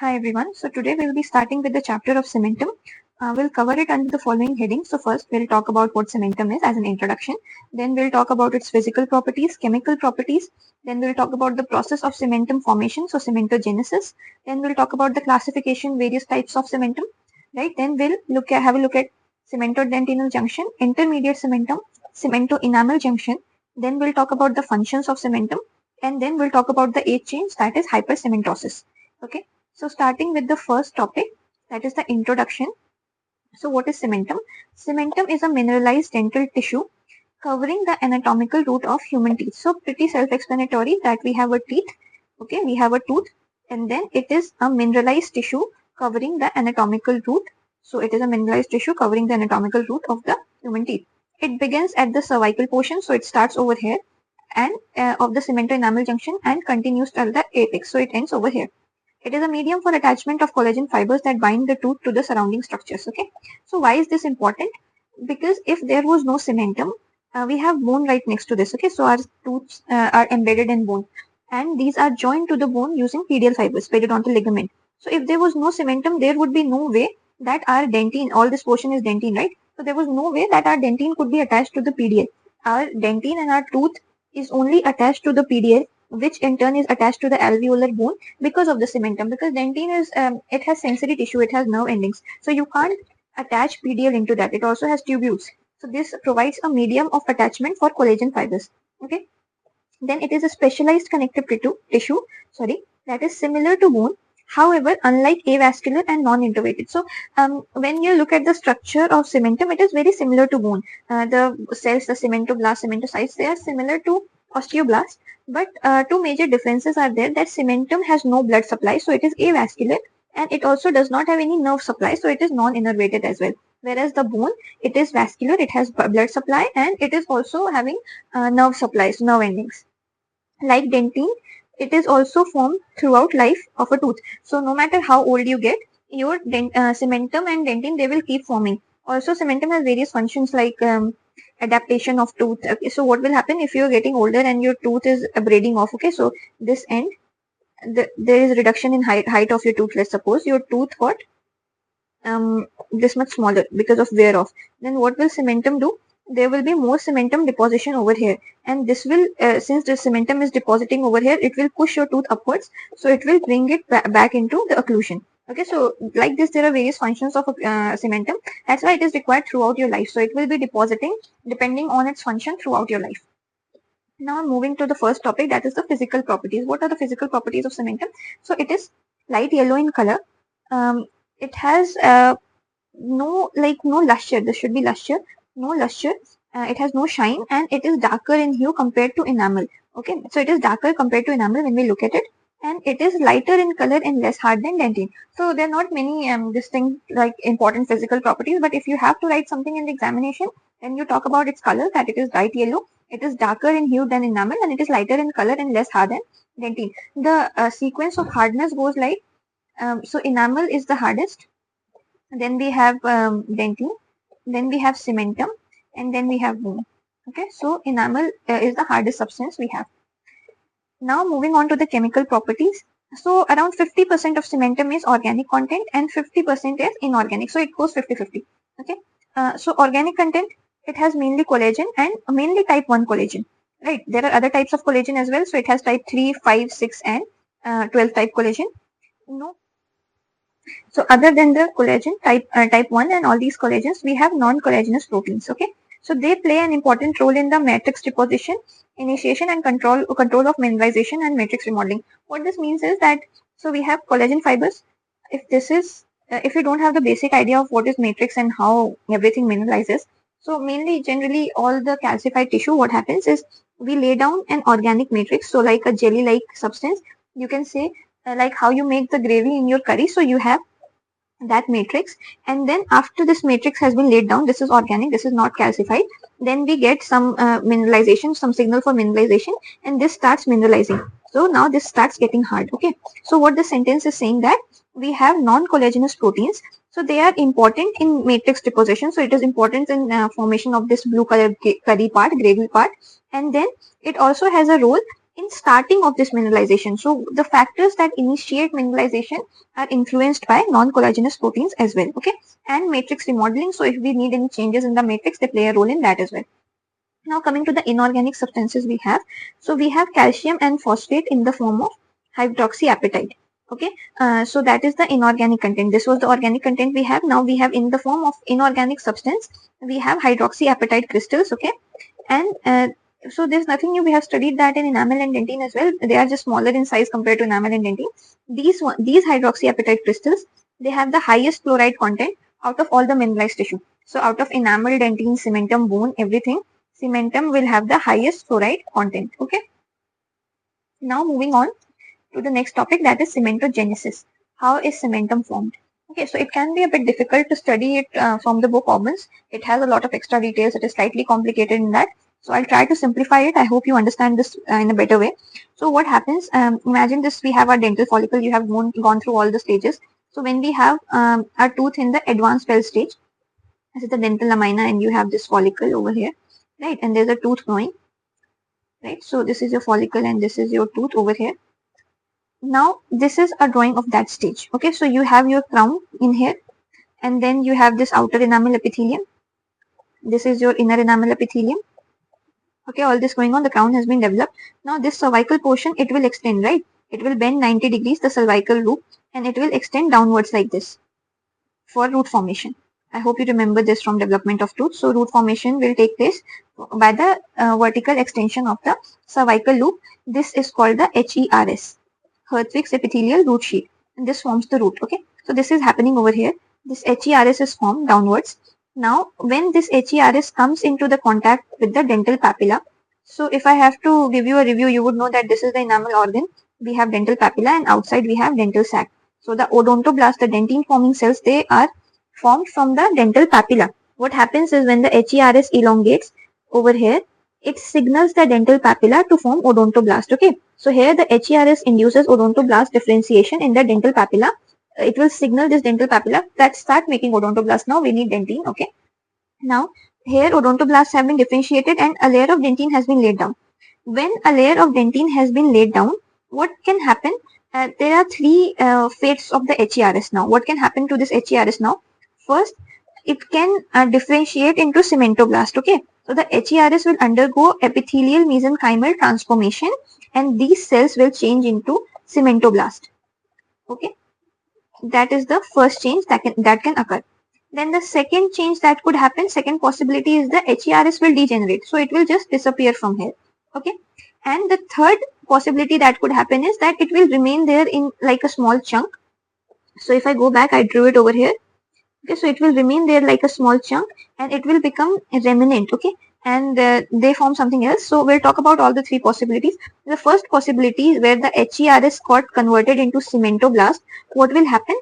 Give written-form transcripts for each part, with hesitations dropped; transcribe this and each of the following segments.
Hi everyone. So today we'll be starting with the chapter of cementum. We'll cover it under the following headings. So first we'll talk about what cementum is as an introduction. Then we'll talk about its physical properties, chemical properties. Then we'll talk about the process of cementum formation, so cementogenesis. Then we'll talk about the classification, various types of cementum. Right. Then we'll have a look at cementodentinal junction, intermediate cementum, cemento-enamel junction. Then we'll talk about the functions of cementum, and then we'll talk about the age change, that is hypercementosis. Okay. So starting with the first topic, that is the introduction. So what is cementum? Cementum is a mineralized dental tissue covering the anatomical root of human teeth. So pretty self-explanatory that we have a teeth, okay, we have a tooth, and then it is a mineralized tissue covering the anatomical root. So it is a mineralized tissue covering the anatomical root of the human teeth. It begins at the cervical portion, so it starts over here, and of the cemento-enamel junction and continues till the apex, so it ends over here. It is a medium for attachment of collagen fibers that bind the tooth to the surrounding structures. Okay. So why is this important? Because if there was no cementum, we have bone right next to this. Okay. So our tooths are embedded in bone, and these are joined to the bone using pedial fibers, periodontal ligament. So if there was no cementum, there would be no way that our dentine, all this portion is dentine, right? So there was no way that our dentine could be attached to the pedial. Our dentine and our tooth is only attached to the pedial, which in turn is attached to the alveolar bone because of the cementum, because dentine is it has sensory tissue, it has nerve endings, so you can't attach pedial into that. It also has tubules, so this provides a medium of attachment for collagen fibers. Okay. Then it is a specialized connective tissue, that is similar to bone, however unlike avascular and non-innervated. So when you look at the structure of cementum, it is very similar to bone. The cells, the cementoblast, cementocytes, they are similar to osteoblast, but two major differences are there, that cementum has no blood supply, so it is avascular, and it also does not have any nerve supply, so it is non-innervated as well. Whereas the bone, it is vascular, it has blood supply, and it is also having nerve supplies, nerve endings. Like dentine, it is also formed throughout life of a tooth. So no matter how old you get, your cementum and dentine, they will keep forming. Also, cementum has various functions like adaptation of tooth. Okay, so what will happen if you're getting older and your tooth is braiding off? Okay, so this end, there is reduction in height of your tooth. Let's suppose your tooth got this much smaller because of wear off. Then what will cementum do? There will be more cementum deposition over here, and this will since the cementum is depositing over here, it will push your tooth upwards, so it will bring it back into the occlusion. Okay, so like this, there are various functions of cementum. That's why it is required throughout your life, so it will be depositing depending on its function throughout your life. Now moving to the first topic, that is the physical properties. What are the physical properties of cementum? So it is light yellow in color. It has no luster. This should be luster. No luster. It has no shine, and it is darker in hue compared to enamel. Okay, so it is darker compared to enamel when we look at it, and it is lighter in color and less hard than dentine. So there are not many distinct like important physical properties, but if you have to write something in the examination, then you talk about its color, that it is light yellow, it is darker in hue than enamel, and it is lighter in color and less hard than dentine. The sequence of hardness goes like so enamel is the hardest, then we have dentine, then we have cementum, and then we have bone. Okay, so enamel is the hardest substance we have. Now moving on to the chemical properties. So around 50% of cementum is organic content and 50% is inorganic. So it goes 50-50. Okay. So organic content, it has mainly collagen and mainly type 1 collagen. Right. There are other types of collagen as well. So it has type 3, 5, 6 and 12 type collagen. No. So other than the collagen type 1 and all these collagens, we have non-collagenous proteins. Okay. So they play an important role in the matrix deposition, initiation and control of mineralization and matrix remodeling. What this means is that, so we have collagen fibers. If you don't have the basic idea of what is matrix and how everything mineralizes, so mainly generally all the calcified tissue, what happens is we lay down an organic matrix. So like a jelly like substance, you can say like how you make the gravy in your curry. So you have that matrix, and then after this matrix has been laid down, this is organic, this is not calcified, then we get some mineralization, some signal for mineralization, and this starts mineralizing. So now this starts getting hard. Okay, so what the sentence is saying, that we have non-collagenous proteins, so they are important in matrix deposition, so it is important in formation of this blue color curry part, gravy part, and then it also has a role in starting of this mineralization. So the factors that initiate mineralization are influenced by non-collagenous proteins as well, okay, and matrix remodeling. So if we need any changes in the matrix, they play a role in that as well. Now coming to the inorganic substances we have. So we have calcium and phosphate in the form of hydroxyapatite. Okay, so that is the inorganic content. This was the organic content we have. Now we have in the form of inorganic substance, we have hydroxyapatite crystals. Okay, and so there's nothing new. We have studied that in enamel and dentine as well. They are just smaller in size compared to enamel and dentine. These hydroxyapatite crystals, they have the highest fluoride content out of all the mineralized tissue. So out of enamel, dentine, cementum, bone, everything, cementum will have the highest fluoride content. Okay. Now moving on to the next topic, that is cementogenesis. How is cementum formed? Okay, so it can be a bit difficult to study it from the book Orbens. It has a lot of extra details. It is slightly complicated in that. So I'll try to simplify it. I hope you understand this in a better way. So what happens? Imagine this: we have our dental follicle. You have gone through all the stages. So when we have a tooth in the advanced well stage, this is the dental lamina, and you have this follicle over here, right? And there's a tooth growing, right? So this is your follicle, and this is your tooth over here. Now this is a drawing of that stage. Okay, so you have your crown in here, and then you have this outer enamel epithelium. This is your inner enamel epithelium. Okay, all this going on, the crown has been developed. Now this cervical portion, it will extend, right? It will bend 90 degrees, the cervical loop, and it will extend downwards like this for root formation. I hope you remember this from development of tooth. So root formation will take place by the vertical extension of the cervical loop. This is called the HERS, Hertwig's epithelial root sheath, and this forms the root. Okay, so this is happening over here. This HERS is formed downwards. Now when this HERS comes into the contact with the dental papilla, so if I have to give you a review, you would know that this is the enamel organ. We have dental papilla, and outside we have dental sac. So the odontoblast, the dentine forming cells, they are formed from the dental papilla. What happens is when the HERS elongates over here, it signals the dental papilla to form odontoblast. Okay, so here the HERS induces odontoblast differentiation in the dental papilla. It will signal this dental papilla that start making odontoblast. Now we need dentine. Okay, now here odontoblasts have been differentiated and a layer of dentine has been laid down. When a layer of dentine has been laid down, what can happen? There are three fates of the HERS now. What can happen to this HERS now? First, it can differentiate into cementoblast. Okay, so the HERS will undergo epithelial mesenchymal transformation, and these cells will change into cementoblast. Okay, that is the first change that can occur. Then the second change that could happen, second possibility, is the HERS will degenerate. So it will just disappear from here. Okay. And the third possibility that could happen is that it will remain there in like a small chunk. So if I go back, I drew it over here. Okay, so it will remain there like a small chunk, and it will become remnant. Okay, and they form something else. So we'll talk about all the three possibilities. The first possibility, where the HERS got converted into cementoblast, what will happen?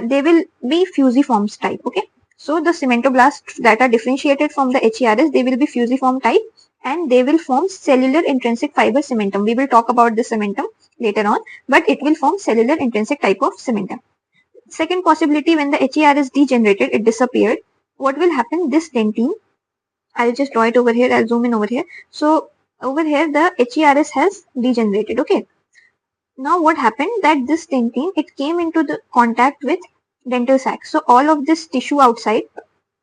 They will be fusiform type. Okay, so the cementoblasts that are differentiated from the HERS, they will be fusiform type, and they will form cellular intrinsic fiber cementum. We will talk about the cementum later on, but it will form cellular intrinsic type of cementum. Second possibility, when the HERS degenerated, it disappeared. What will happen? This dentine, I'll just draw it over here. I'll zoom in over here. So over here, the HERS has degenerated. Okay. Now what happened? That this dentine, it came into the contact with dental sac. So all of this tissue outside,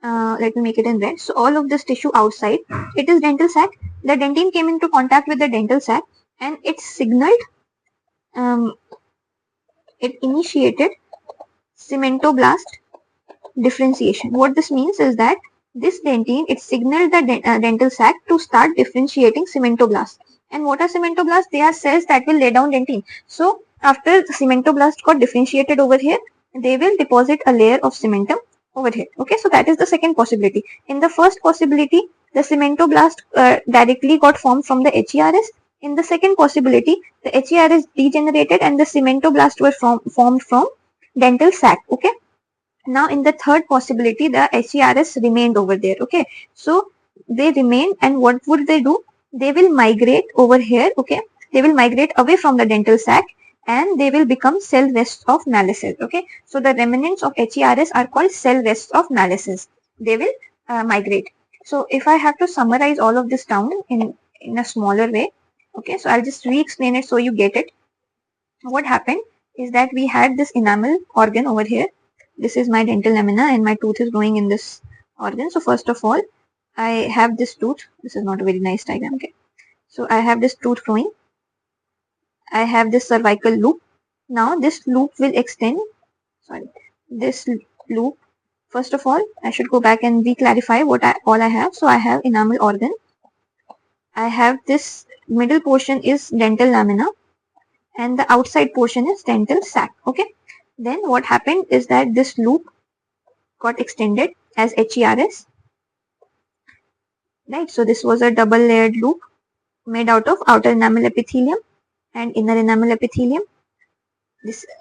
let me make it in red. So all of this tissue outside, it is dental sac. The dentine came into contact with the dental sac, and it signaled, it initiated cementoblast differentiation. What this means is that this dentine, it signaled the dental sac to start differentiating cementoblast. And what are cementoblasts? They are cells that will lay down dentine. So after the cementoblast got differentiated over here, they will deposit a layer of cementum over here. Okay, so that is the second possibility. In the first possibility, the cementoblast directly got formed from the HERS. In the second possibility, the HERS degenerated and the cementoblast were formed from dental sac. Okay, now in the third possibility, the HERS remained over there. Okay, so they remain, and what would they do? They will migrate over here. Okay, they will migrate away from the dental sac, and they will become cell rests of Mallet. Okay, so the remnants of HERS are called cell rests of Mallet. They will migrate. So if I have to summarize all of this down in a smaller way, Okay, so I'll just re-explain it so you get it. What happened is that we had this enamel organ over here. This is my dental lamina and my tooth is growing in this organ. So first of all, I have this tooth. This is not a very nice diagram. Okay, so I have this tooth growing. I have this cervical loop. Now this loop will extend. Sorry, this loop. First of all, I should go back and re-clarify what all I have. So I have enamel organ. I have this middle portion is dental lamina and the outside portion is dental sac. Okay. Then what happened is that this loop got extended as HERS. Right. So this was a double layered loop made out of outer enamel epithelium and inner enamel epithelium.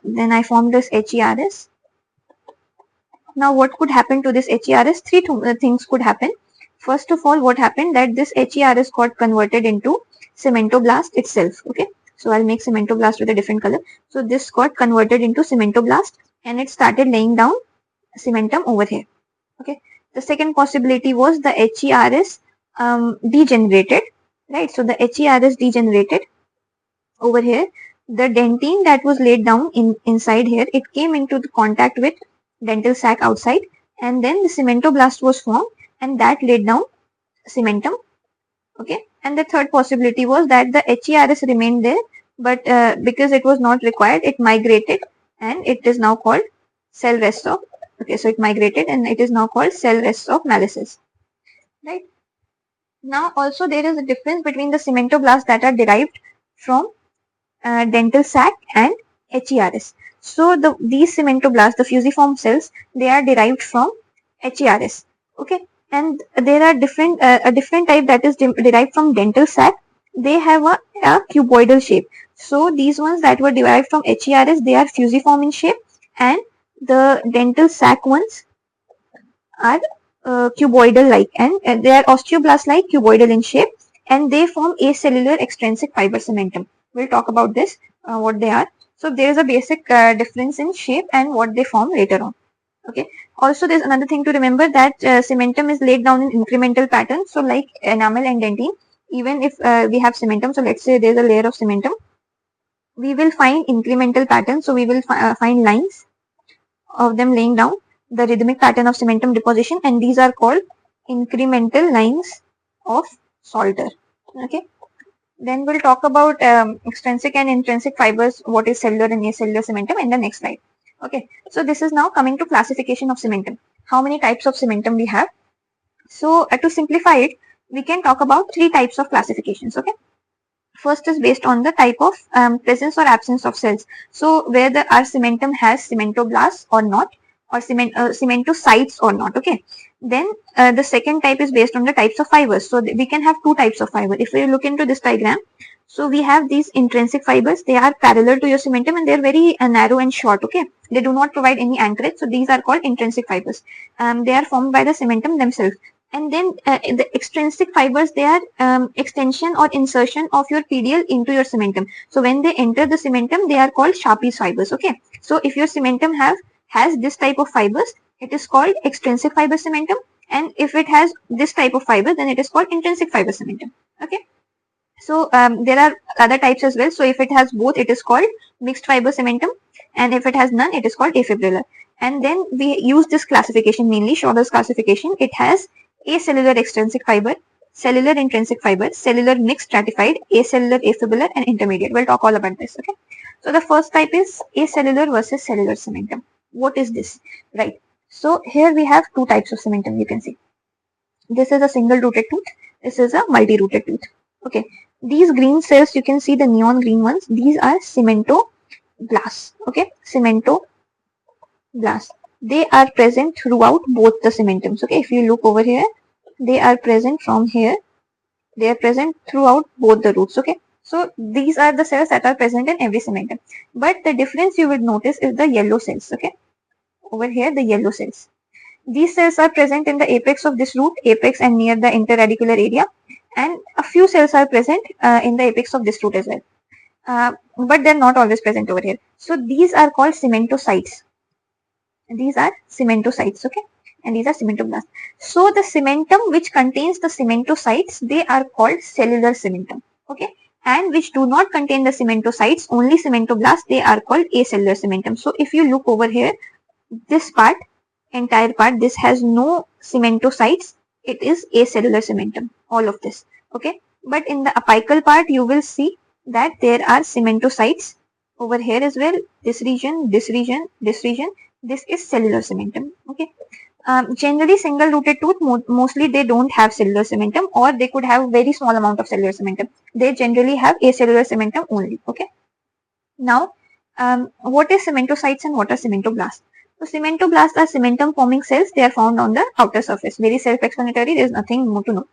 Then I formed this HERS. Now what could happen to this HERS? Three things could happen. First of all, what happened that this HERS got converted into cementoblast itself. Okay. So I'll make cementoblast with a different color. So this got converted into cementoblast and it started laying down cementum over here. Okay. The second possibility was the HERS degenerated. Right. So the HERS degenerated over here. The dentine that was laid down inside here, it came into the contact with dental sac outside and then the cementoblast was formed and that laid down cementum. Okay. And the third possibility was that the HERS remained there, but because it was not required, it migrated and it is now called cell rest of. Okay, so it migrated and it is now called cell rest of Malleus. Right. Now also there is a difference between the cementoblasts that are derived from dental sac and HERS. So these cementoblasts, the fusiform cells, they are derived from HERS. Okay, and there are a different type that is derived from dental sac. They have a cuboidal shape. So these ones that were derived from HERS, they are fusiform in shape, and the dental sac ones are cuboidal-like, and they are osteoblast-like, cuboidal in shape, and they form acellular extrinsic fiber cementum. We'll talk about this, what they are. So there is a basic difference in shape and what they form later on. Okay. Also, there's another thing to remember that cementum is laid down in incremental pattern. So like enamel and dentine, even if we have cementum, so let's say there's a layer of cementum, we will find incremental pattern. So we will find lines of them laying down the rhythmic pattern of cementum deposition, and these are called incremental lines of Salter. Okay. Then we'll talk about extrinsic and intrinsic fibers, what is cellular and acellular cementum in the next slide. Okay. So this is now coming to classification of cementum. How many types of cementum we have? So to simplify it, we can talk about three types of classifications. Okay. First is based on the type of presence or absence of cells. So whether our cementum has cementoblasts or not, or cementocytes or not. Okay. Then the second type is based on the types of fibers. So we can have two types of fiber. If we look into this diagram, so we have these intrinsic fibers. They are parallel to your cementum and they are very narrow and short. Okay. They do not provide any anchorage. So these are called intrinsic fibers. They are formed by the cementum themselves. And then the extrinsic fibers, they are extension or insertion of your PDL into your cementum. So when they enter the cementum, they are called Sharpie's fibers. Okay. So if your cementum has this type of fibers, it is called extrinsic fiber cementum. And if it has this type of fiber, then it is called intrinsic fiber cementum. Okay. So there are other types as well. So if it has both, it is called mixed fiber cementum. And if it has none, it is called afibrillar. And then we use this classification mainly, Schroeder's classification. It has acellular extrinsic fiber, cellular intrinsic fiber, cellular mixed stratified, acellular afibrillar, and intermediate. We'll talk all about this. Okay. So the first type is acellular versus cellular cementum. What is this? Right. So here we have two types of cementum. You can see. This is a single rooted tooth. This is a multi-rooted tooth. Okay. These green cells, you can see the neon green ones. These are cementoblasts. Okay. Cementoblasts. They are present throughout both the cementums. Okay. If you look over here, they are present from here. They are present throughout both the roots. Okay. So these are the cells that are present in every cementum. But the difference you will notice is the yellow cells. Okay. Over here, the yellow cells. These cells are present in the apex of this root, apex and near the interradicular area, and a few cells are present in the apex of this root as well. But they're not always present over here. So these are called cementocytes. These are cementocytes, okay? And these are cementoblasts. So the cementum which contains the cementocytes, they are called cellular cementum, okay? and which do not contain the cementocytes, only cementoblasts, they are called acellular cementum. So if you look over here, this part, entire part, this has no cementocytes, it is acellular cementum, all of this. Okay, but in the apical part you will see that there are cementocytes over here as well. This region, this region, this region, this is cellular cementum. Okay, generally single rooted tooth, mostly they don't have cellular cementum, or they could have very small amount of cellular cementum. They generally have acellular cementum only. Okay, now what is cementocytes and what are cementoblasts? So cementoblasts are cementum forming cells. They are found on the outer surface. Very self-explanatory. There is nothing more to know.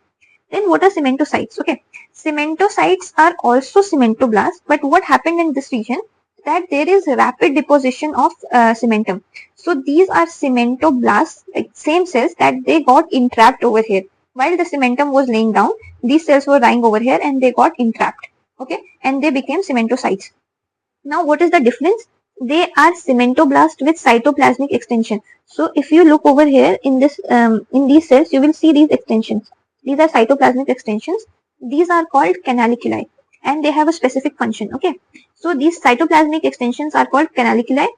Then what are cementocytes? Okay, cementocytes are also cementoblasts, but what happened in this region, that there is rapid deposition of cementum. So these are cementoblasts, like same cells, that they got entrapped over here. While the cementum was laying down, these cells were lying over here and they got entrapped. Okay, and they became cementocytes. Now what is the difference? They are cementoblasts with cytoplasmic extension. So if you look over here in this in these cells, you will see these extensions. These are cytoplasmic extensions. These are called canaliculi and they have a specific function. Okay, so these cytoplasmic extensions are called canaliculi,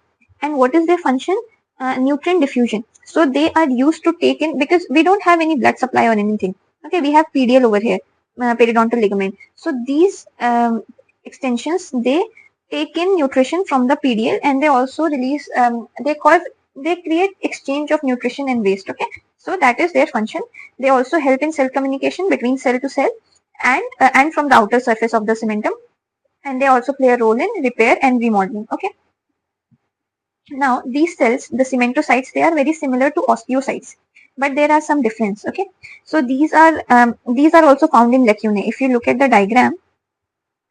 and what is their function? Nutrient diffusion. So they are used to take in, because we don't have any blood supply or anything. Okay, we have PDL over here, periodontal ligament. So these extensions, they take in nutrition from the PDL, and they also release, they create exchange of nutrition and waste. Okay, so that is their function. They also help in cell communication between cell to cell and from the outer surface of the cementum, and they also play a role in repair and remodeling. Okay, now these cells, the cementocytes, they are very similar to osteocytes, but there are some difference. Okay, so these are also found in lacunae. If you look at the diagram,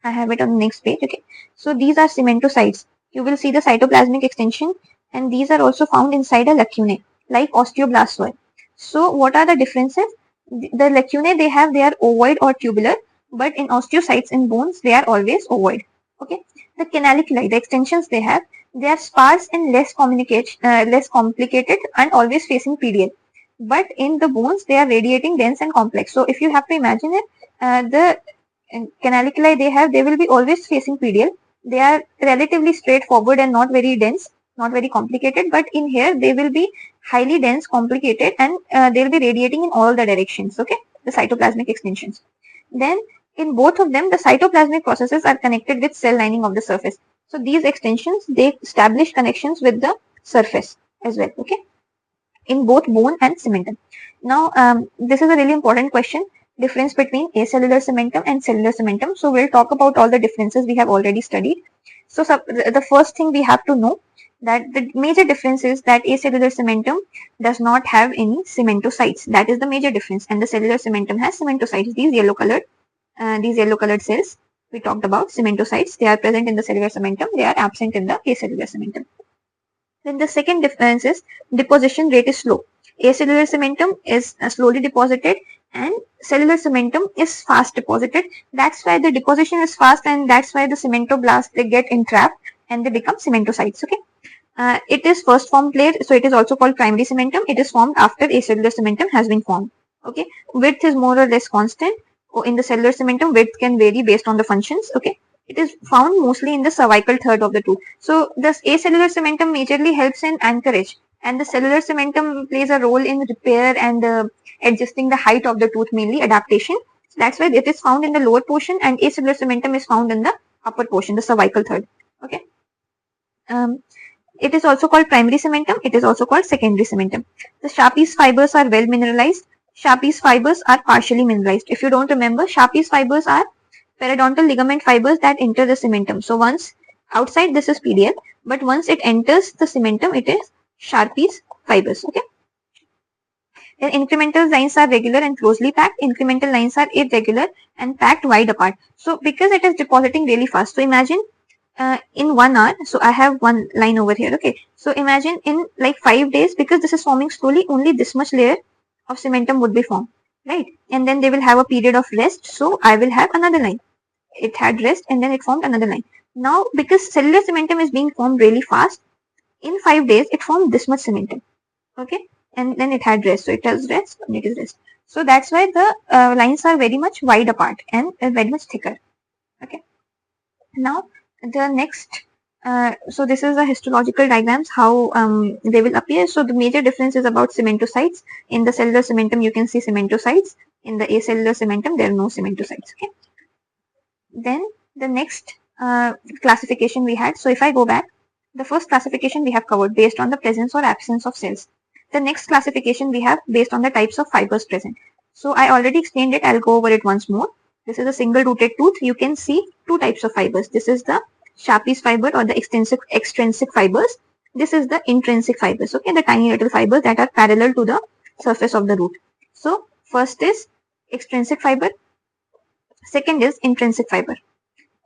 I have it on the next page. Okay, so these are cementocytes. You will see the cytoplasmic extension, and these are also found inside a lacunae, like osteoblasts were. So what are the differences? The lacunae they are ovoid or tubular, but in osteocytes, in bones, they are always ovoid. Okay, the canaliculi, the extensions they are sparse and less complicated and always facing PDL. But in the bones, they are radiating, dense, and complex. So if you have to imagine it, the canaliculi they will be always facing PDL. They are relatively straightforward and not very dense, not very complicated, but in here they will be highly dense, complicated, and they will be radiating in all the directions. Okay, the cytoplasmic extensions. Then in both of them, the cytoplasmic processes are connected with cell lining of the surface. So these extensions, they establish connections with the surface as well. Okay, in both bone and cementum. Now this is a really important question, difference between acellular cementum and cellular cementum. So we'll talk about all the differences we have already studied. So the first thing we have to know, that the major difference is that acellular cementum does not have any cementocytes. That is the major difference, and the cellular cementum has cementocytes. These yellow colored cells we talked about, cementocytes, they are present in the cellular cementum. They are absent in the acellular cementum. Then the second difference is deposition rate is slow. Acellular cementum is slowly deposited and cellular cementum is fast deposited. That's why the deposition is fast, and that's why the cementoblasts, they get entrapped and they become cementocytes. Okay. It is first formed layer, so it is also called primary cementum. It is formed after acellular cementum has been formed. Okay. Width is more or less constant. In the cellular cementum, width can vary based on the functions. Okay. It is found mostly in the cervical third of the tooth. So this acellular cementum majorly helps in anchorage, and the cellular cementum plays a role in repair and adjusting the height of the tooth, mainly adaptation. So that's why it is found in the lower portion, and acellular cementum is found in the upper portion, the cervical third. Okay. It is also called primary cementum. It is also called secondary cementum. The Sharpey's fibers are well mineralized. Sharpey's fibers are partially mineralized. If you don't remember, Sharpey's fibers are periodontal ligament fibers that enter the cementum. So once outside, this is PDL, but once it enters the cementum, it is Sharpey's fibers. Okay. Then incremental lines are regular and closely packed. Incremental lines are irregular and packed wide apart. So because it is depositing really fast, so imagine in 1 hour, so I have one line over here. Okay, so imagine in like 5 days, because this is forming slowly, only this much layer of cementum would be formed, right? And then they will have a period of rest, so I will have another line. It had rest and then it formed another line. Now because cellular cementum is being formed really fast, in 5 days it formed this much cementum. Okay, and then it had rest, so it has rest and it is rest. So that's why the lines are very much wide apart and very much thicker. Okay. Now the next, so this is a histological diagrams how they will appear. So the major difference is about cementocytes. In the cellular cementum, you can see cementocytes. In the acellular cementum, there are no cementocytes. Okay. Then the next classification we had. So if I go back, the first classification we have covered based on the presence or absence of cells. The next classification we have based on the types of fibers present. So I already explained it. I'll go over it once more. This is a single rooted tooth. You can see two types of fibers. This is the Sharpie's fiber or the extrinsic fibers. This is the intrinsic fibers. Okay, the tiny little fibers that are parallel to the surface of the root. So first is extrinsic fiber. Second is intrinsic fiber.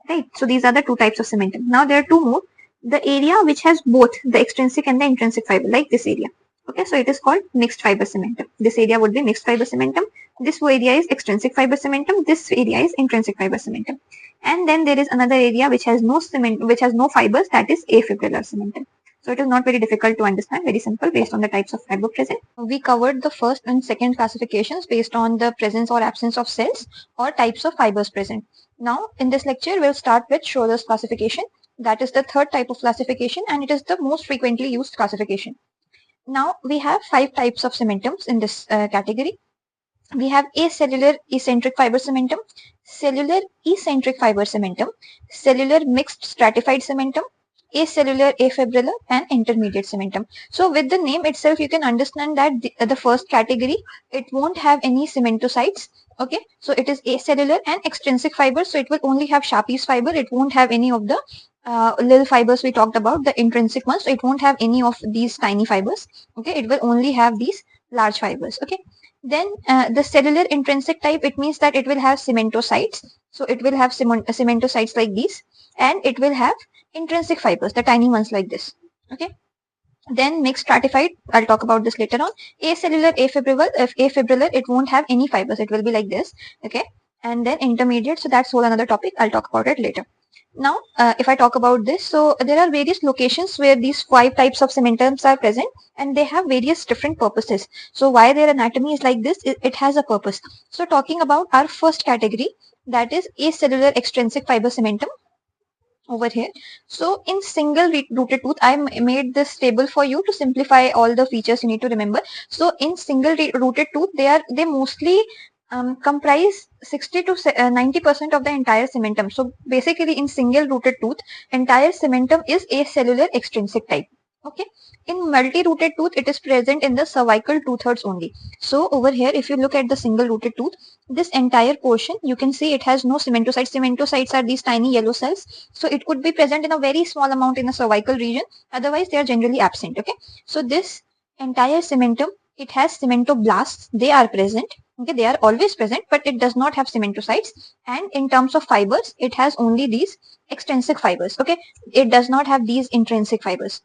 Right. So these are the two types of cementum. Now there are two more. The area which has both the extrinsic and the intrinsic fiber, like this area. Okay, so it is called mixed fiber cementum. This area would be mixed fiber cementum. This area is extrinsic fiber cementum. This area is intrinsic fiber cementum. And then there is another area which has no fibers, that is afibrillar cementum. So it is not very difficult to understand, very simple based on the types of fiber present. We covered the first and second classifications based on the presence or absence of cells or types of fibers present. Now in this lecture we'll start with Schroders classification. That is the third type of classification and it is the most frequently used classification. Now we have 5 types of cementums in this category. We have acellular eccentric fiber cementum, cellular eccentric fiber cementum, cellular mixed stratified cementum, acellular afibrillar and intermediate cementum. So with the name itself you can understand that the first category, it won't have any cementocytes. Okay, so it is acellular and extrinsic fibers, so it will only have Sharpie's fiber. It won't have any of the little fibers we talked about, the intrinsic ones. So it won't have any of these tiny fibers. Okay, it will only have these large fibers. Okay, then the cellular intrinsic type, it means that it will have cementocytes. So it will have cementocytes like these, and it will have intrinsic fibers, the tiny ones like this. Okay. Then mixed stratified, I'll talk about this later on. Acellular afibrillar, it won't have any fibers. It will be like this. Okay. And then intermediate, so that's whole another topic. I'll talk about it later. Now, if I talk about this, so there are various locations where these 5 types of cementums are present and they have various different purposes. So why their anatomy is like this, it has a purpose. So talking about our first category, that is acellular extrinsic fiber cementum over here. So in single rooted tooth, I made this table for you to simplify all the features you need to remember. So in single rooted tooth, they mostly comprise 60 to 90% of the entire cementum. So basically in single rooted tooth, entire cementum is acellular extrinsic type. Okay. In multi-rooted tooth, it is present in the cervical 2/3 only. So over here, if you look at the single rooted tooth, this entire portion, you can see it has no cementocytes. Cementocytes are these tiny yellow cells. So it could be present in a very small amount in the cervical region. Otherwise, they are generally absent. Okay. So this entire cementum, it has cementoblasts. They are present. Okay, they are always present, but it does not have cementocytes. And in terms of fibers, it has only these extrinsic fibers. Okay, it does not have these intrinsic fibers.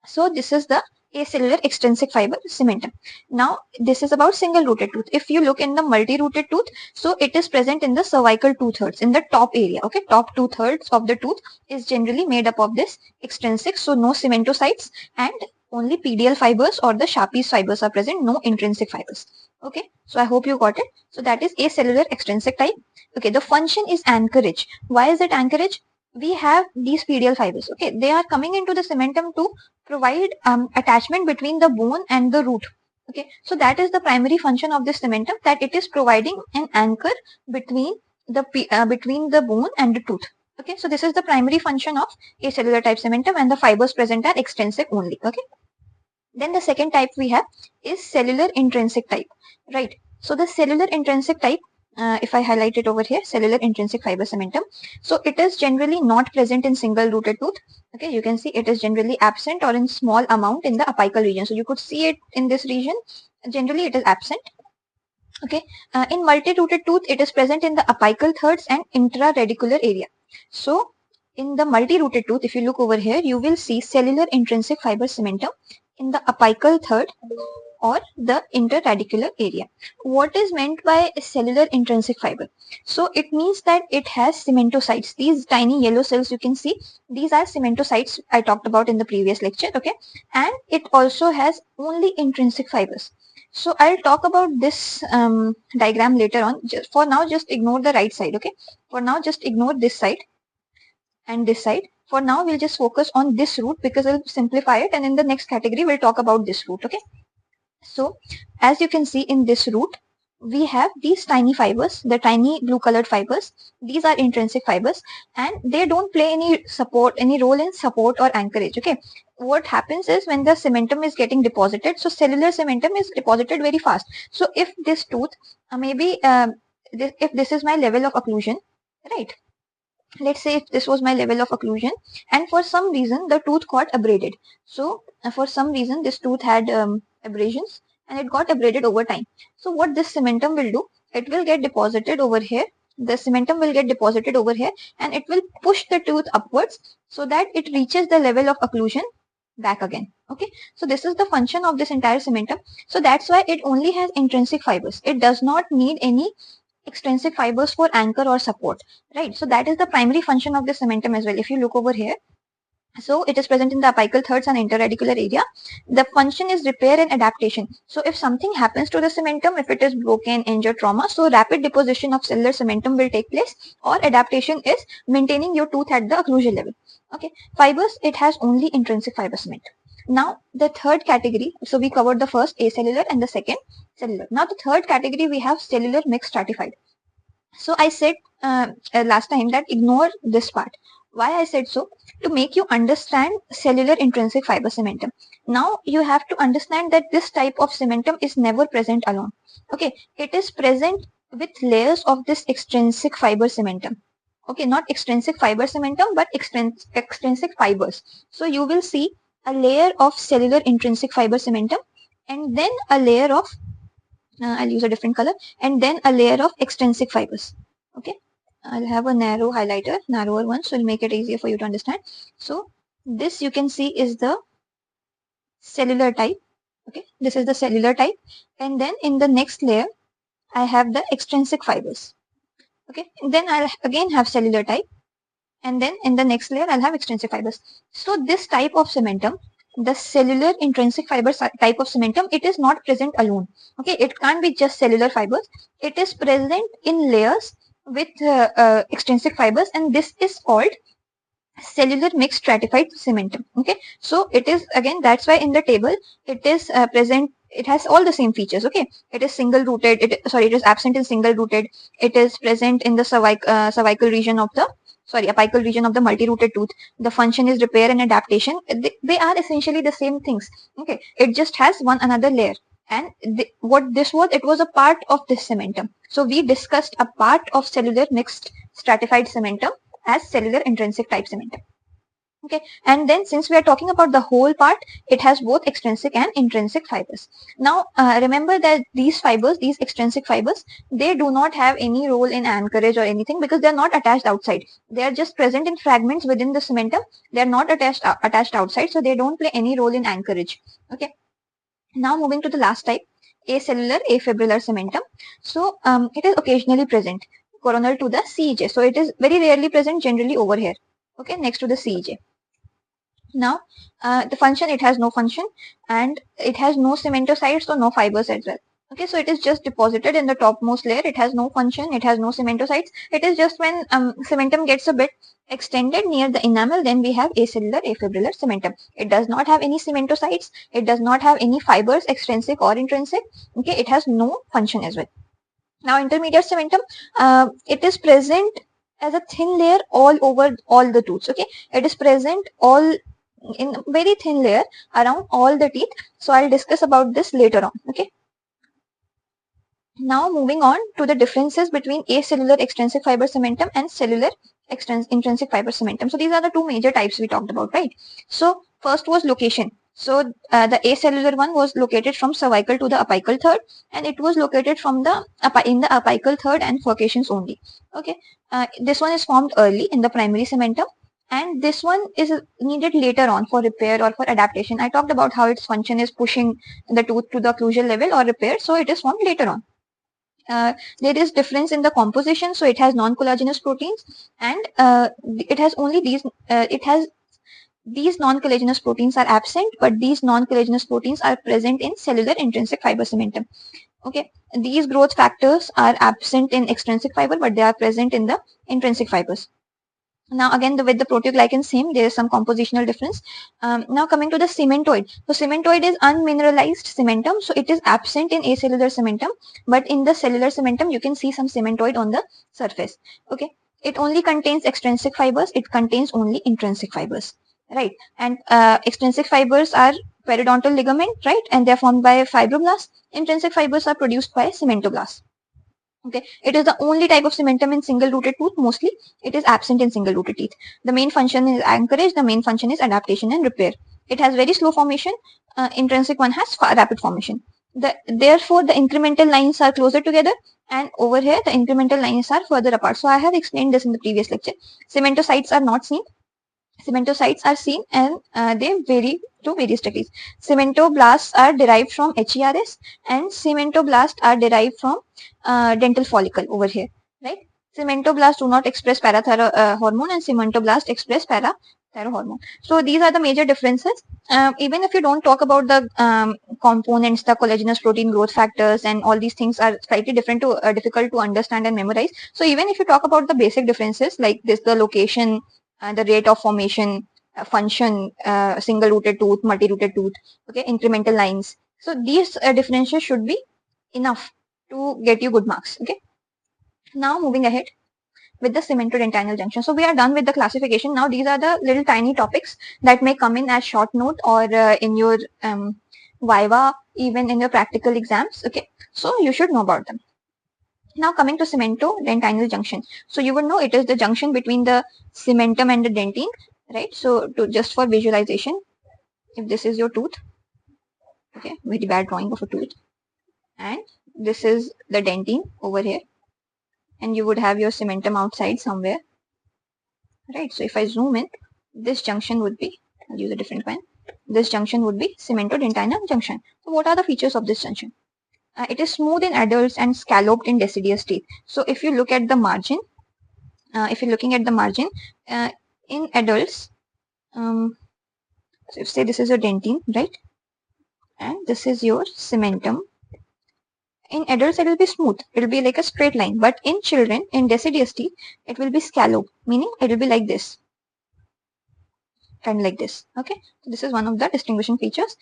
So this is the acellular extrinsic fiber cementum. Now this is about single rooted tooth. If you look in the multi-rooted tooth, so it is present in the cervical 2/3, in the top area. Okay, top 2/3 of the tooth is generally made up of this extrinsic, so no cementocytes, and only PDL fibers or the Sharpie's fibers are present, no intrinsic fibers. Okay, so I hope you got it. So that is acellular extrinsic type. Okay, the function is anchorage. Why is it anchorage? We have these PDL fibers. Okay, they are coming into the cementum to provide attachment between the bone and the root. Okay, so that is the primary function of this cementum, that it is providing an anchor between the bone and the tooth. Okay, so this is the primary function of acellular type cementum, and the fibers present are extrinsic only. Okay. Then the second type we have is cellular intrinsic type, right? So the cellular intrinsic type, if I highlight it over here, cellular intrinsic fiber cementum. So it is generally not present in single rooted tooth. Okay, you can see it is generally absent or in small amount in the apical region. So you could see it in this region. Generally it is absent. Okay, in multi-rooted tooth, it is present in the apical thirds and intraradicular area. So in the multi-rooted tooth, if you look over here, you will see cellular intrinsic fiber cementum in the apical third or the interradicular area. What is meant by cellular intrinsic fiber? So it means that it has cementocytes. These tiny yellow cells you can see, these are cementocytes I talked about in the previous lecture. Okay, and it also has only intrinsic fibers. So I'll talk about this diagram later on. For now, just ignore the right side, okay? For now, just ignore this side and this side. For now, we'll just focus on this root because it'll simplify it, and in the next category, we'll talk about this root, okay? So as you can see in this root, we have these tiny fibers, the tiny blue colored fibers. These are intrinsic fibers, and they don't play any role in support or anchorage, okay? What happens is when the cementum is getting deposited, so cellular cementum is deposited very fast. So if this tooth, if this is my level of occlusion, right? Let's say if this was my level of occlusion, and for some reason the tooth got abraded. So for some reason this tooth had abrasions, and it got abraded over time. So what this cementum will do, it will get deposited over here. The cementum will get deposited over here, and it will push the tooth upwards so that it reaches the level of occlusion back again. Okay, so this is the function of this entire cementum. So that's why it only has intrinsic fibers. It does not need any extrinsic fibers for anchor or support, right? So that is the primary function of the cementum as well. If you look over here, so it is present in the apical thirds and interradicular area. The function is repair and adaptation. So if something happens to the cementum, if it is broken, injured, trauma, so rapid deposition of cellular cementum will take place, or adaptation is maintaining your tooth at the occlusion level. Okay, fibers, it has only intrinsic fiber cementum. Now the third category, so we covered the first acellular and the second cellular. Now the third category, we have cellular mixed stratified. So I said last time that ignore this part. Why I said so? To make you understand cellular intrinsic fiber cementum. Now you have to understand that this type of cementum is never present alone. Okay, it is present with layers of this extrinsic fiber cementum. Okay, not extrinsic fiber cementum, but extrinsic fibers. So you will see a layer of cellular intrinsic fiber cementum, and then a layer of I'll use a different color, and then a layer of extrinsic fibers. Okay, I'll have a narrow highlighter, narrower one, so it'll make it easier for you to understand. So this you can see is the cellular type. Okay, this is the cellular type, and then in the next layer I have the extrinsic fibers. Okay, and then I'll again have cellular type, and then in the next layer I'll have extrinsic fibers. So this type of cementum, the cellular intrinsic fiber type of cementum, it is not present alone. Okay, it can't be just cellular fibers. It is present in layers with extrinsic fibers, and this is called cellular mixed stratified cementum. Okay, so it is, again, that's why in the table it is present, it has all the same features. Okay, it is single rooted, it is absent in single rooted, it is present in the cervical region of the apical region of the multi-rooted tooth. The function is repair and adaptation. They are essentially the same things. Okay, it just has one another layer. And what this was, it was a part of this cementum. So we discussed a part of cellular mixed stratified cementum as cellular intrinsic type cementum. Okay, and then since we are talking about the whole part, it has both extrinsic and intrinsic fibers. Now remember that these fibers, these extrinsic fibers, they do not have any role in anchorage or anything because they are not attached outside. They are just present in fragments within the cementum. They are not attached outside, so they don't play any role in anchorage. Okay, now moving to the last type, acellular afibrillar cementum. So it is occasionally present coronal to the CEJ. So it is very rarely present, generally over here. Okay, next to the CEJ. Now the function, it has no function, and it has no cementocytes, so no fibers as well. Okay, so it is just deposited in the topmost layer. It has no function, it has no cementocytes. It is just when cementum gets a bit extended near the enamel, then we have acellular afibrillar cementum. It does not have any cementocytes, it does not have any fibers, extrinsic or intrinsic. Okay, it has no function as well. Now intermediate cementum, it is present as a thin layer all over all the tooths. Okay, it is present all in very thin layer around all the teeth. So I'll discuss about this later on. Okay, now moving on to the differences between acellular extrinsic fiber cementum and cellular intrinsic fiber cementum. So these are the two major types we talked about, right? So first was location. So the acellular one was located from cervical to the apical third, and it was located from the in the apical third and furcations only. Okay, this one is formed early in the primary cementum, and this one is needed later on for repair or for adaptation. I talked about how its function is pushing the tooth to the occlusal level or repair, so it is formed later on. There is difference in the composition, so it has non-collagenous proteins, and it has only these. It has these non-collagenous proteins are absent, but these non-collagenous proteins are present in cellular intrinsic fiber cementum. Okay, these growth factors are absent in extrinsic fiber, but they are present in the intrinsic fibers. Now again, with the proteoglycan same, there is some compositional difference. Now coming to the cementoid. So cementoid is unmineralized cementum. So it is absent in acellular cementum, but in the cellular cementum, you can see some cementoid on the surface. Okay, it only contains extrinsic fibers. It contains only intrinsic fibers, right? And extrinsic fibers are periodontal ligament, right? And they are formed by fibroblasts. Intrinsic fibers are produced by cementoblasts. Okay, it is the only type of cementum in single rooted tooth. Mostly it is absent in single rooted teeth. The main function is anchorage, the main function is adaptation and repair. It has very slow formation. Intrinsic one has rapid formation. Therefore the incremental lines are closer together, and over here the incremental lines are further apart. So I have explained this in the previous lecture. Cementocytes are not seen. Cementocytes are seen, and they vary to various degrees. Cementoblasts are derived from HERS, and cementoblasts are derived from dental follicle over here, right? Cementoblasts do not express parathyroid hormone, and cementoblasts express parathyroid hormone. So these are the major differences. Even if you don't talk about the components, the collagenous protein growth factors, and all these things are slightly different to difficult to understand and memorize. So even if you talk about the basic differences like this, the location, the rate of formation, function, single rooted tooth, multi rooted tooth, okay, incremental lines. So these differences should be enough to get you good marks. Okay. Now moving ahead with the cemento-dentinal junction. So we are done with the classification. Now these are the little tiny topics that may come in as short note or in your viva, even in your practical exams. Okay. So you should know about them. Now coming to cemento-dentinal junction. So you would know it is the junction between the cementum and the dentine, right? So just for visualization, if this is your tooth, okay, very bad drawing of a tooth, and this is the dentine over here, and you would have your cementum outside somewhere, right? So if I zoom in, this junction would be, I'll use a different pen, this junction would be cemento-dentinal junction. So what are the features of this junction? It is smooth in adults and scalloped in deciduous teeth. So if you look at the margin, if you're looking at the margin, in adults, so if say this is your dentine, right? And this is your cementum. In adults, it will be smooth. It will be like a straight line. But in children, in deciduous teeth, it will be scalloped, meaning it will be like this. Kind of like this. Okay. So this is one of the distinguishing features.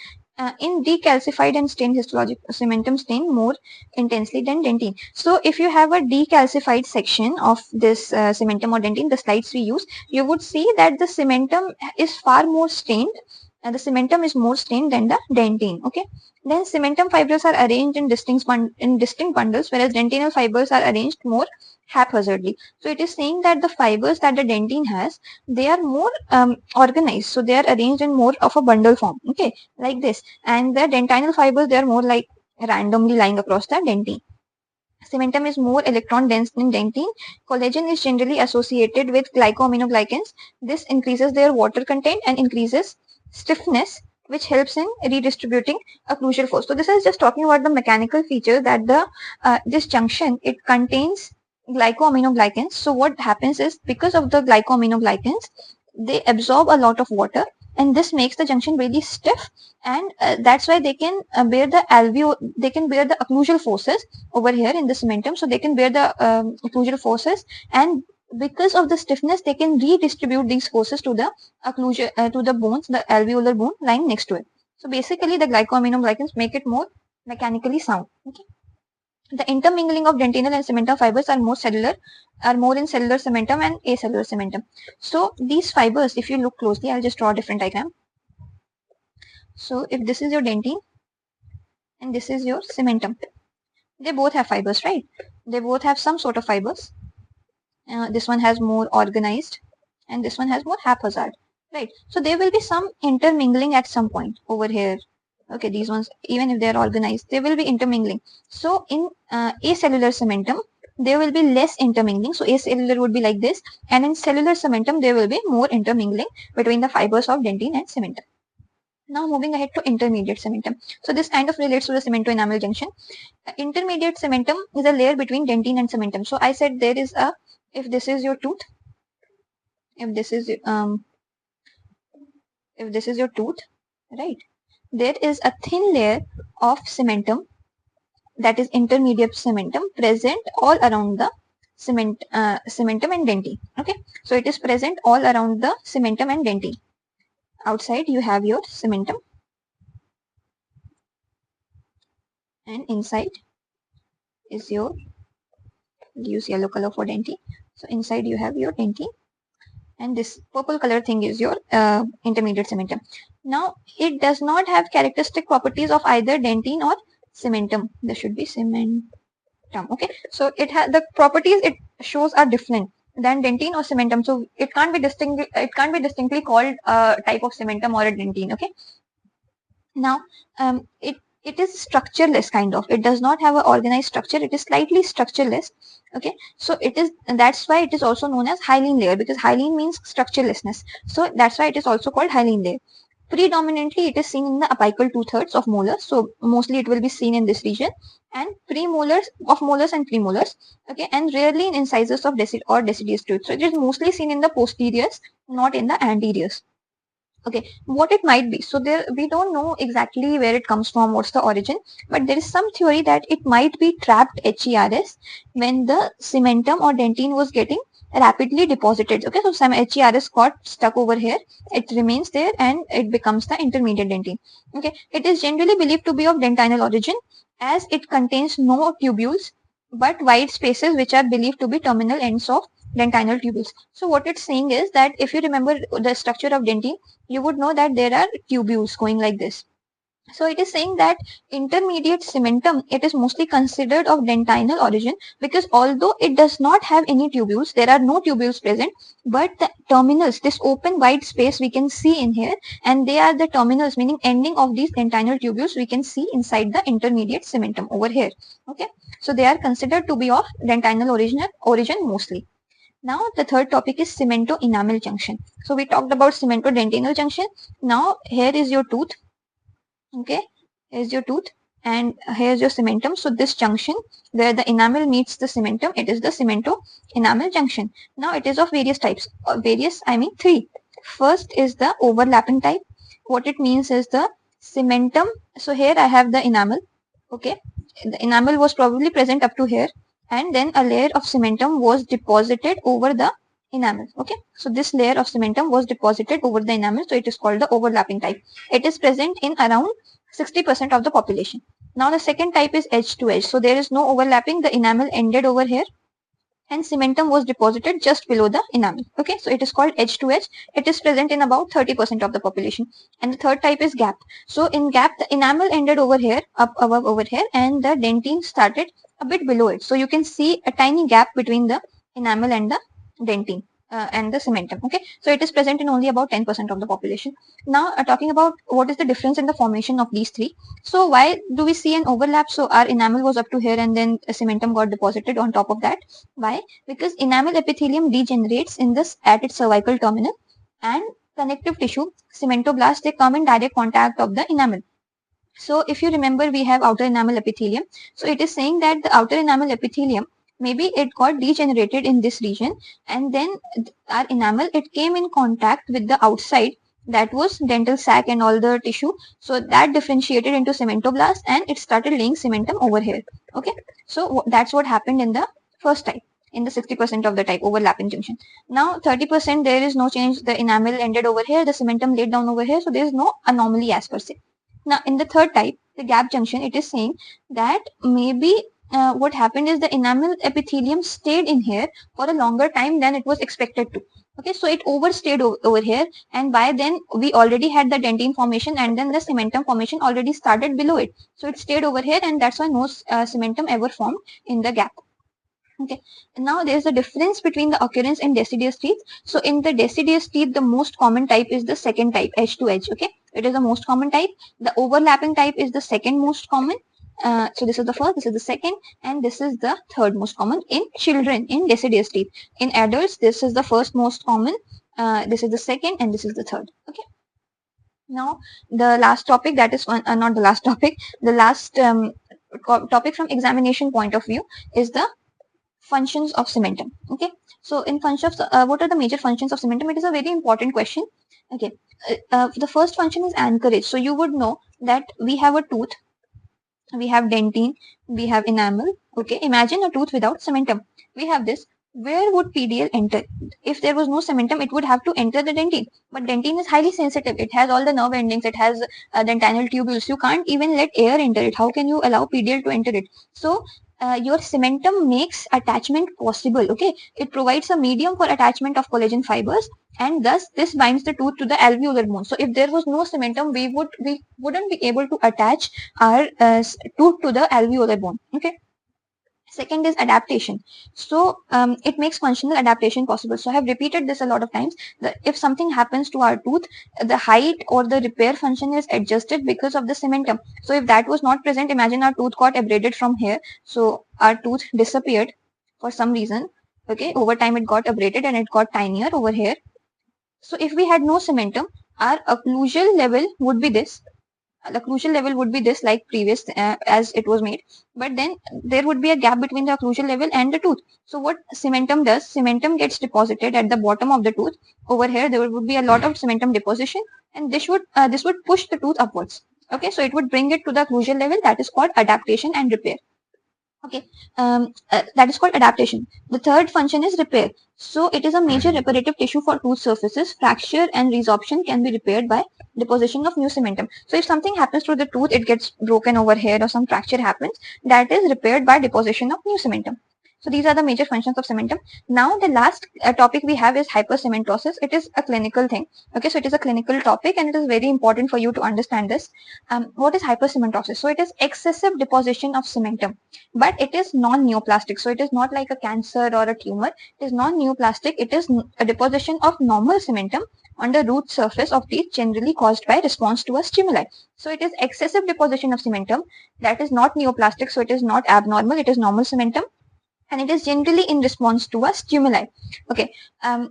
In decalcified and stained histologic cementum stain more intensely than dentine. So if you have a decalcified section of this cementum or dentine, the slides we use, you would see that the cementum is far more stained, and the cementum is more stained than the dentine. Okay. Then cementum fibers are arranged in distinct bundles, whereas dentinal fibers are arranged more haphazardly. So it is saying that the fibers that the dentine has, they are more organized. So they are arranged in more of a bundle form. Okay, like this. And the dentinal fibers, they are more like randomly lying across the dentine. Cementum is more electron dense than dentine. Collagen is generally associated with glycoaminoglycans. This increases their water content and increases stiffness, which helps in redistributing occlusal force. So this is just talking about the mechanical feature that the this junction, it contains glycoaminoglycans. So what happens is, because of the glycoaminoglycans, they absorb a lot of water, and this makes the junction really stiff, and that's why they can bear the occlusal forces over here in the cementum. So they can bear the occlusal forces, and because of the stiffness, they can redistribute these forces to the occlusal to the bones, the alveolar bone lying next to it. So basically, the glycoaminoglycans make it more mechanically sound. Okay. The intermingling of dentinal and cementum fibers are more in cellular cementum and acellular cementum. So these fibers, if you look closely, I'll just draw a different diagram. So if this is your dentine and this is your cementum, they both have fibers, right? They both have some sort of fibers. This one has more organized and this one has more haphazard, right? So there will be some intermingling at some point over here. Okay, these ones, even if they are organized, they will be intermingling. So in acellular cementum, there will be less intermingling. So acellular would be like this, and in cellular cementum, there will be more intermingling between the fibers of dentine and cementum. Now moving ahead to intermediate cementum. So this kind of relates to the cemento-enamel junction. Intermediate cementum is a layer between dentine and cementum. So I said there is a, if this is your tooth, if this is if this is your tooth, right, there is a thin layer of cementum, that is intermediate cementum, present all around the cementum and dentine. Okay, so it is present all around the cementum and dentine. Outside you have your cementum, and inside is your, use yellow color for dentine. So inside you have your dentine, and this purple color thing is your intermediate cementum. Now it does not have characteristic properties of either dentine or cementum. There should be cementum. Okay, so it has the properties it shows are different than dentine or cementum. So it can't be distinctly called a type of cementum or a dentine. Okay. Now it is structureless kind of. It does not have an organized structure. It is slightly structureless. Okay, so it is, and that's why it is also known as hyaline layer, because hyaline means structurelessness. So that's why it is also called hyaline layer. Predominantly it is seen in the apical 2/3 of molars, so mostly it will be seen in this region, and premolars of molars and premolars. Okay, and rarely in incisors of deciduous tooth. So it is mostly seen in the posteriors, not in the anteriors. Okay, what it might be, so there we don't know exactly where it comes from, what's the origin, but there is some theory that it might be trapped HERS when the cementum or dentine was getting rapidly deposited. Okay, so some HERS got stuck over here, it remains there, and it becomes the intermediate dentine. Okay, it is generally believed to be of dentinal origin, as it contains no tubules but wide spaces which are believed to be terminal ends of dentinal tubules. So what it's saying is that if you remember the structure of dentine, you would know that there are tubules going like this. So it is saying that intermediate cementum, it is mostly considered of dentinal origin, because although it does not have any tubules, there are no tubules present, but the terminals, this open wide space we can see in here, and they are the terminals, meaning ending of these dentinal tubules we can see inside the intermediate cementum over here. Okay, so they are considered to be of dentinal origin mostly. Now the third topic is cemento-enamel junction. So we talked about cemento-dentinal junction. Now here is your tooth. Okay, here's your tooth, and here's your cementum. So this junction where the enamel meets the cementum, it is the cemento-enamel junction. Now it is of various types. I mean three. First is the overlapping type. What it means is the cementum. So here I have the enamel. Okay, the enamel was probably present up to here, and then a layer of cementum was deposited over the enamel. Okay, so this layer of cementum was deposited over the enamel, so it is called the overlapping type. It is present in around 60% of the population. Now the second type is edge to edge. So there is no overlapping, the enamel ended over here and cementum was deposited just below the enamel. Okay, so it is called edge to edge. It is present in about 30% of the population. And the third type is gap. So in gap, the enamel ended over here, up above over here, and the dentine started a bit below it. So you can see a tiny gap between the enamel and the dentine. And the cementum. Okay, so it is present in only about 10% of the population. Now talking about what is the difference in the formation of these three. So why do we see an overlap? So our enamel was up to here, and then a cementum got deposited on top of that. Why? Because enamel epithelium degenerates in this at its cervical terminal, and connective tissue, cementoblast, they come in direct contact of the enamel. So if you remember, we have outer enamel epithelium. So it is saying that the outer enamel epithelium, maybe it got degenerated in this region, and then our enamel, it came in contact with the outside, that was dental sac and all the tissue. So that differentiated into cementoblast, and it started laying cementum over here. Okay, so that's what happened in the first type, in the 60% of the type, overlapping junction. Now 30%, there is no change. The enamel ended over here, the cementum laid down over here, so there is no anomaly as per se. Now in the third type, the gap junction, it is saying that maybe what happened is the enamel epithelium stayed in here for a longer time than it was expected to. Okay, so it overstayed over here, and by then we already had the dentine formation, and then the cementum formation already started below it. So it stayed over here, and that's why no cementum ever formed in the gap. Okay, now there is a difference between the occurrence in deciduous teeth. So in the deciduous teeth, the most common type is the second type, edge to edge. Okay, it is the most common type. The overlapping type is the second most common. So this is the first, this is the second, and this is the third most common in children in deciduous teeth. In adults, this is the first most common, this is the second, and this is the third. Okay. Now the last topic, that is one, not the last topic, the last topic from examination point of view is the functions of cementum. Okay, so in functions, what are the major functions of cementum? It is a very important question. Okay, the first function is anchorage. So you would know that we have a tooth, we have dentine, we have enamel. Okay, imagine a tooth without cementum. We have this. Where would PDL enter? If there was no cementum, it would have to enter the dentine. But dentine is highly sensitive. It has all the nerve endings. It has dentinal tubules. You can't even let air enter it. How can you allow PDL to enter it? So your cementum makes attachment possible. Okay, it provides a medium for attachment of collagen fibers, and thus this binds the tooth to the alveolar bone. So if there was no cementum, we wouldn't be able to attach our tooth to the alveolar bone. Okay. Second is adaptation. So it makes functional adaptation possible. So I have repeated this a lot of times, that if something happens to our tooth, the height or the repair function is adjusted because of the cementum. So if that was not present, imagine our tooth got abraded from here. So our tooth disappeared for some reason. Okay, over time it got abraded and it got tinier over here. So if we had no cementum, our occlusal level would be this. The occlusal level would be this, like previous as it was made, but then there would be a gap between the occlusal level and the tooth. So what cementum does, cementum gets deposited at the bottom of the tooth. Over here there would be a lot of cementum deposition, and this would push the tooth upwards. Okay, so it would bring it to the occlusal level. That is called adaptation and repair. Okay, that is called adaptation. The third function is repair. So it is a major reparative tissue for tooth surfaces. Fracture and resorption can be repaired by deposition of new cementum. So if something happens to the tooth, it gets broken over here or some fracture happens, that is repaired by deposition of new cementum. So these are the major functions of cementum. Now the last topic we have is hypercementosis. It is a clinical thing. Okay, so it is a clinical topic and it is very important for you to understand this. What is hypercementosis? So it is excessive deposition of cementum, but it is non-neoplastic. So it is not like a cancer or a tumor. It is non-neoplastic. It is a deposition of normal cementum on the root surface of teeth, generally caused by response to a stimuli. So it is excessive deposition of cementum that is not neoplastic. So it is not abnormal. It is normal cementum, and it is generally in response to a stimuli. Okay,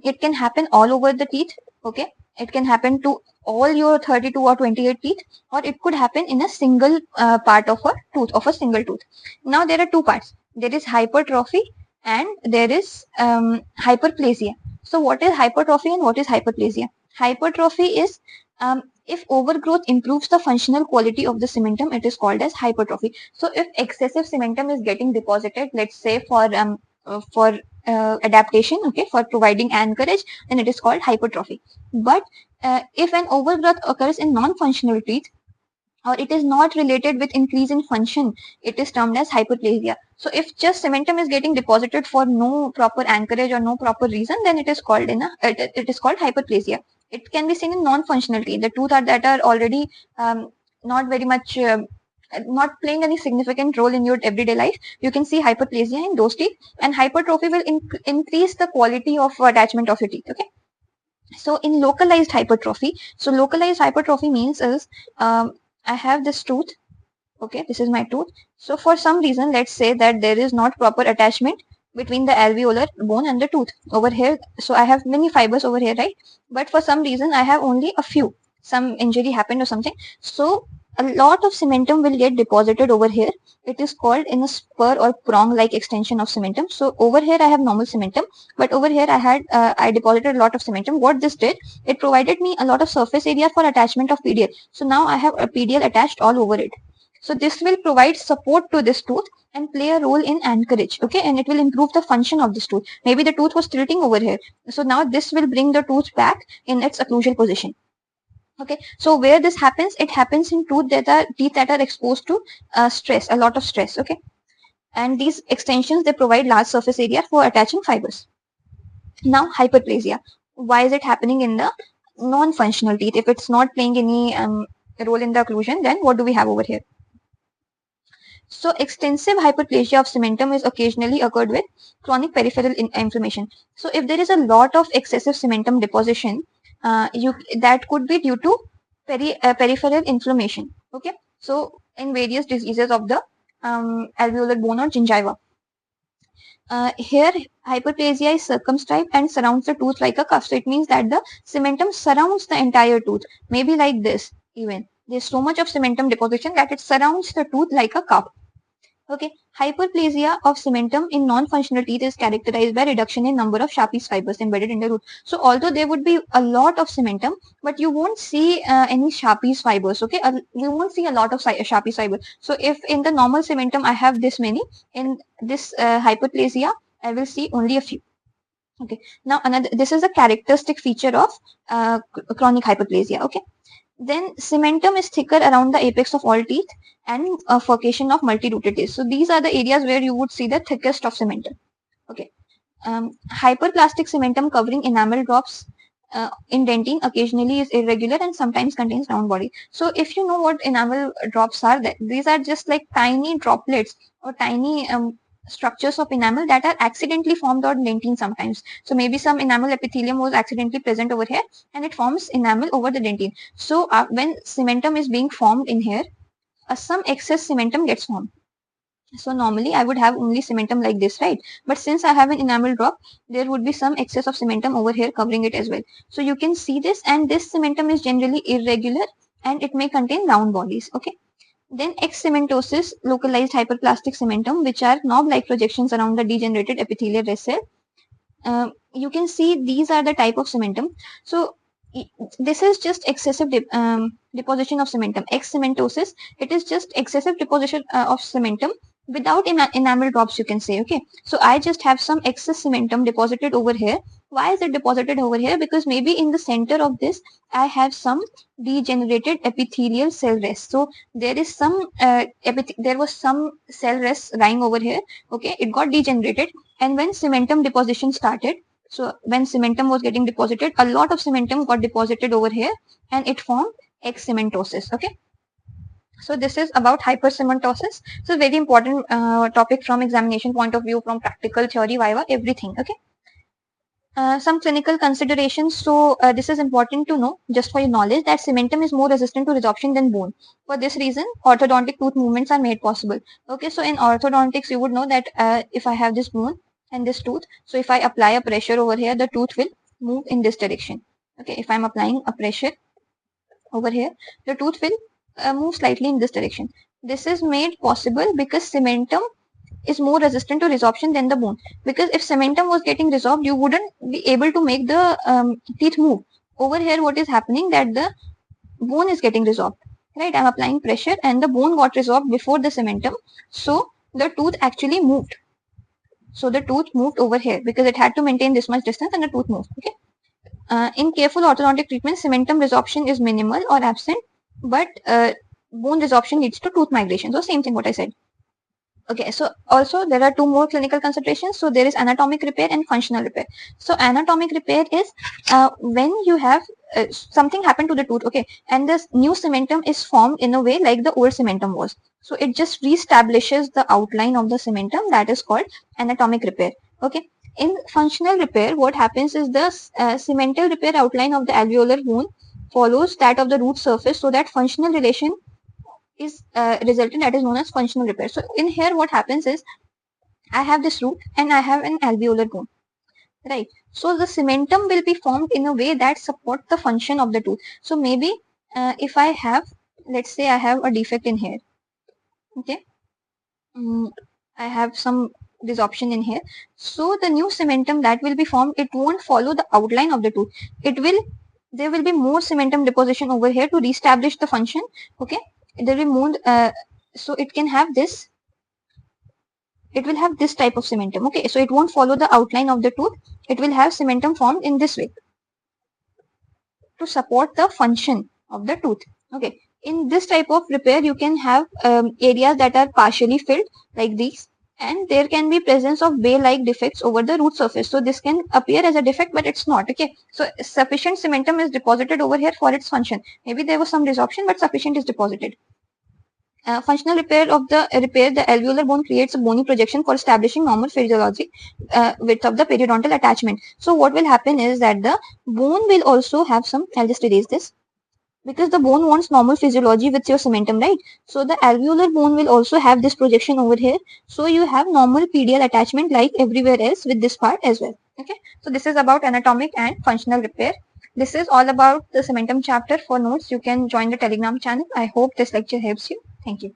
it can happen all over the teeth. Okay, it can happen to all your 32 or 28 teeth, or it could happen in a single part of a tooth, of a single tooth. Now there are two parts. There is hypertrophy and there is hyperplasia. So what is hypertrophy and what is hyperplasia? Hypertrophy is if overgrowth improves the functional quality of the cementum, it is called as hypertrophy. So if excessive cementum is getting deposited, let's say for adaptation, okay, for providing anchorage, then it is called hypertrophy. But if an overgrowth occurs in non-functional teeth, or it is not related with increase in function, it is termed as hyperplasia. So if just cementum is getting deposited for no proper anchorage or no proper reason, then it is called it is called hyperplasia. It can be seen in non-functional teeth, the tooth that are already not very much not playing any significant role in your everyday life. You can see hyperplasia in those teeth, and hypertrophy will increase the quality of attachment of your teeth. Okay, so in localized hypertrophy, so localized hypertrophy means is I have this tooth. Okay, this is my tooth. So for some reason, let's say that there is not proper attachment between the alveolar bone and the tooth over here. So I have many fibers over here, right? But for some reason, I have only a few. Some injury happened or something. So a lot of cementum will get deposited over here. It is called in a spur or prong like extension of cementum. So over here I have normal cementum, but over here I deposited a lot of cementum. What this did, it provided me a lot of surface area for attachment of PDL. So now I have a PDL attached all over it. So this will provide support to this tooth and play a role in anchorage. Okay, and it will improve the function of this tooth. Maybe the tooth was tilting over here. So now this will bring the tooth back in its occlusal position. Okay, so where this happens, it happens in teeth that are exposed to stress, a lot of stress. Okay, and these extensions, they provide large surface area for attaching fibers. Now hyperplasia, why is it happening in the non-functional teeth? If it's not playing any role in the occlusion, then what do we have over here? So extensive hyperplasia of cementum is occasionally occurred with chronic peripheral inflammation. So if there is a lot of excessive cementum deposition, that could be due to peripheral inflammation. Okay, so in various diseases of the alveolar bone or gingiva. Here hyperplasia is circumscribed and surrounds the tooth like a cuff. So it means that the cementum surrounds the entire tooth, maybe like this even. There's so much of cementum deposition that it surrounds the tooth like a cup. Okay, hyperplasia of cementum in non-functional teeth is characterized by reduction in number of Sharpey's fibers embedded in the root. So although there would be a lot of cementum, but you won't see any Sharpey's fibers. Okay, you won't see a lot of Sharpey's fibers. So if in the normal cementum I have this many, in this hyperplasia I will see only a few. Okay, now another, this is a characteristic feature of chronic hyperplasia. Okay. Then cementum is thicker around the apex of all teeth and furcation of multi-rooted teeth. So these are the areas where you would see the thickest of cementum. Okay. Hyperplastic cementum covering enamel drops in dentine occasionally is irregular and sometimes contains round body. So if you know what enamel drops are, these are just like tiny droplets or tiny structures of enamel that are accidentally formed on dentine sometimes. So maybe some enamel epithelium was accidentally present over here and it forms enamel over the dentine. So when cementum is being formed in here, some excess cementum gets formed. So normally I would have only cementum like this, right? But since I have an enamel drop, there would be some excess of cementum over here covering it as well. So you can see this, and this cementum is generally irregular and it may contain round bodies. Okay. Then excementosis, localized hyperplastic cementum, which are knob-like projections around the degenerated epithelial vessel. You can see these are the type of cementum. So this is just excessive deposition of cementum. Excementosis, it is just excessive deposition of cementum without enamel drops, you can say. Okay, so I just have some excess cementum deposited over here. Why is it deposited over here? Because maybe in the center of this I have some degenerated epithelial cell rest. So there is some there was some cell rest lying over here. Okay, it got degenerated, and when cementum deposition started, so when cementum was getting deposited, a lot of cementum got deposited over here and it formed excementosis. Okay. So this is about hypercementosis. So very important topic from examination point of view, from practical, theory, viva, everything. Okay. Some clinical considerations. So this is important to know, just for your knowledge, that cementum is more resistant to resorption than bone. For this reason, orthodontic tooth movements are made possible. Okay, so in orthodontics, you would know that if I have this bone and this tooth, so if I apply a pressure over here, the tooth will move in this direction. Okay, if I'm applying a pressure over here, the tooth will move slightly in this direction. This is made possible because cementum is more resistant to resorption than the bone. Because if cementum was getting resorbed, you wouldn't be able to make the teeth move. Over here, what is happening, that the bone is getting resorbed, right? I'm applying pressure and the bone got resorbed before the cementum. So the tooth actually moved. So the tooth moved over here because it had to maintain this much distance and the tooth moved. Okay. In careful orthodontic treatment, cementum resorption is minimal or absent, but bone resorption leads to tooth migration. So same thing what I said. Okay, so also there are two more clinical considerations. So there is anatomic repair and functional repair. So anatomic repair is when you have something happened to the tooth, okay, and this new cementum is formed in a way like the old cementum was. So it just reestablishes the outline of the cementum. That is called anatomic repair. Okay. In functional repair, what happens is the cemental repair outline of the alveolar bone follows that of the root surface, so that functional relation is resultant, that is known as functional repair. So in here what happens is I have this root and I have an alveolar bone, right? So the cementum will be formed in a way that supports the function of the tooth. So maybe if I have, let's say I have a defect in here, okay, I have some resorption in here. So the new cementum that will be formed, it won't follow the outline of the tooth. There will be more cementum deposition over here to reestablish the function. Okay, there will be more, so it can have this, it will have this type of cementum. Okay, so it won't follow the outline of the tooth. It will have cementum formed in this way to support the function of the tooth. Okay, in this type of repair, you can have areas that are partially filled like these, and there can be presence of bay-like defects over the root surface. So this can appear as a defect, but it's not. Okay, so sufficient cementum is deposited over here for its function. Maybe there was some resorption, but sufficient is deposited. Functional repair the alveolar bone creates a bony projection for establishing normal physiology width of the periodontal attachment. So what will happen is that the bone will also have some, I'll just erase this, because the bone wants normal physiology with your cementum, right? So the alveolar bone will also have this projection over here. So you have normal PDL attachment like everywhere else with this part as well. Okay, so this is about anatomic and functional repair. This is all about the cementum chapter. For notes, you can join the Telegram channel. I hope this lecture helps you. Thank you.